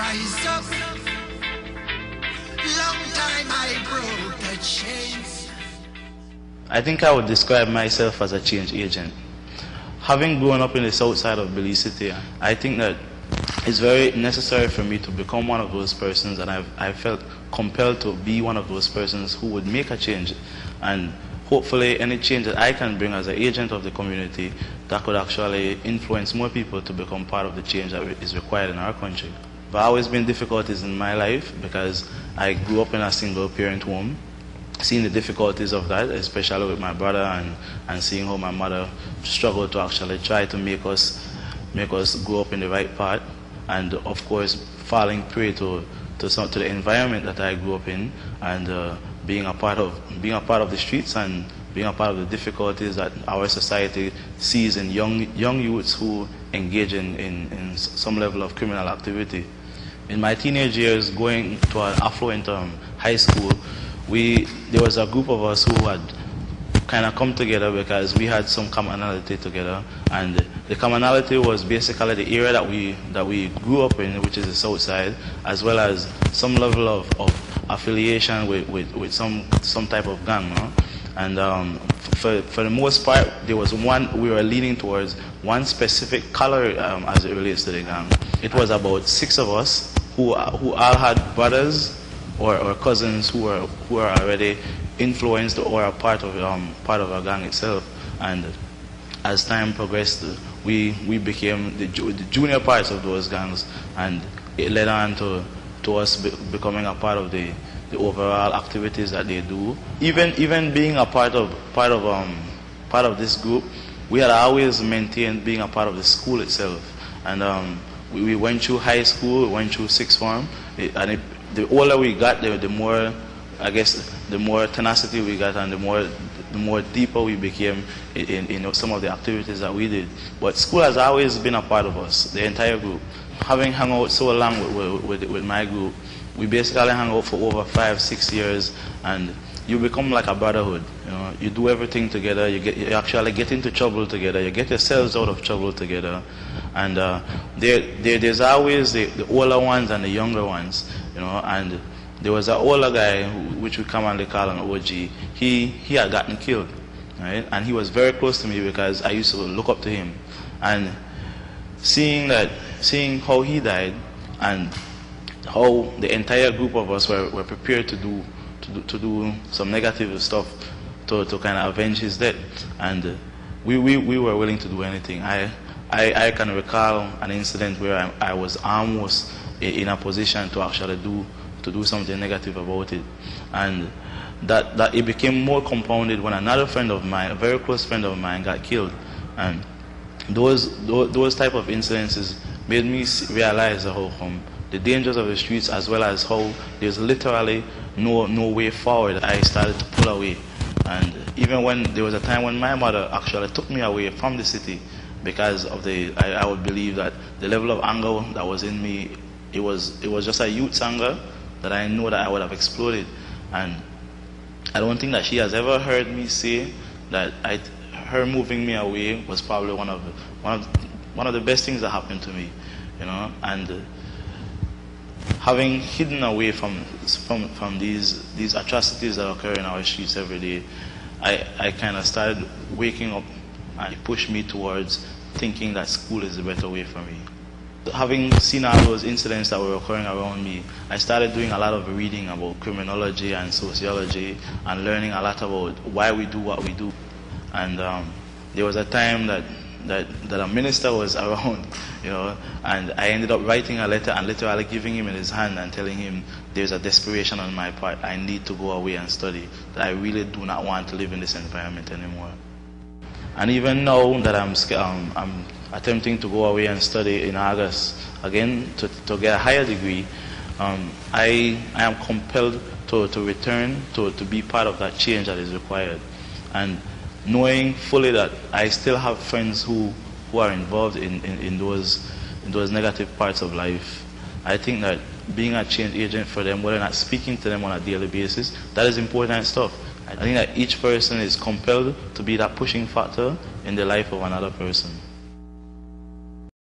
rise up. Long time I broke the chains. I think I would describe myself as a change agent. Having grown up in the south side of Belize City, I think that it's very necessary for me to become one of those persons, and I felt compelled to be one of those persons who would make a change. And hopefully any change that I can bring as an agent of the community that could actually influence more people to become part of the change that is required in our country. There have always been difficulties in my life because I grew up in a single parent home. Seeing the difficulties of that, especially with my brother, and seeing how my mother struggled to actually try to make us grow up in the right path, and of course falling prey to the environment that I grew up in, and being a part of the streets and being a part of the difficulties that our society sees in young youths who engage in some level of criminal activity. In my teenage years, going to an affluent high school, there was a group of us who had kind of come together because we had some commonality together, and the commonality was basically the area that we grew up in, which is the south side, as well as some level of affiliation with some type of gang, no? And for the most part, there was we were leaning towards one specific color as it relates to the gang. It was about 6 of us who all had brothers or cousins who are already influenced or are part of a gang itself. And as time progressed, we became the junior parts of those gangs, and it led on to us becoming a part of the overall activities that they do. Even being a part of this group, we had always maintained being a part of the school itself. And we went through high school, we went through sixth form, the older we got, the more, I guess, the more tenacity we got, and the more deeper we became in some of the activities that we did. But school has always been a part of us, the entire group. Having hung out so long with my group, we basically hung out for over 5-6 years, and you become like a brotherhood. You know, you do everything together. You actually get into trouble together. You get yourselves out of trouble together. And there's always the older ones and the younger ones. You know, and there was an older guy, which we commonly call an OG. He had gotten killed, right? And he was very close to me because I used to look up to him. And seeing how he died, and how the entire group of us were prepared to do some negative stuff to kind of avenge his death, and we were willing to do anything. I can recall an incident where I was almost in a position to actually do something negative about it, and that it became more compounded when another friend of mine, a very close friend of mine, got killed. And those type of incidences made me realize how the dangers of the streets, as well as how there's literally no way forward. I started to pull away. And even when there was a time when my mother actually took me away from the city because of I would believe that the level of anger that was in me, it was just a youth's anger that I know that I would have exploded. And I don't think that she has ever heard me say that her moving me away was probably one of the best things that happened to me, you know. And having hidden away from these atrocities that occur in our streets every day, I kind of started waking up, and it pushed me towards thinking that school is the better way for me. Having seen all those incidents that were occurring around me, I started doing a lot of reading about criminology and sociology, and learning a lot about why we do what we do. And there was a time that a minister was around, you know, and I ended up writing a letter and literally giving him in his hand and telling him there's a desperation on my part. I need to go away and study. That I really do not want to live in this environment anymore. And even now that I'm attempting to go away and study in August again to get a higher degree, I am compelled to return to be part of that change that is required. And knowing fully that I still have friends who are involved in those negative parts of life, I think that being a change agent for them, whether or not speaking to them on a daily basis, that is important stuff. I think that each person is compelled to be that pushing factor in the life of another person.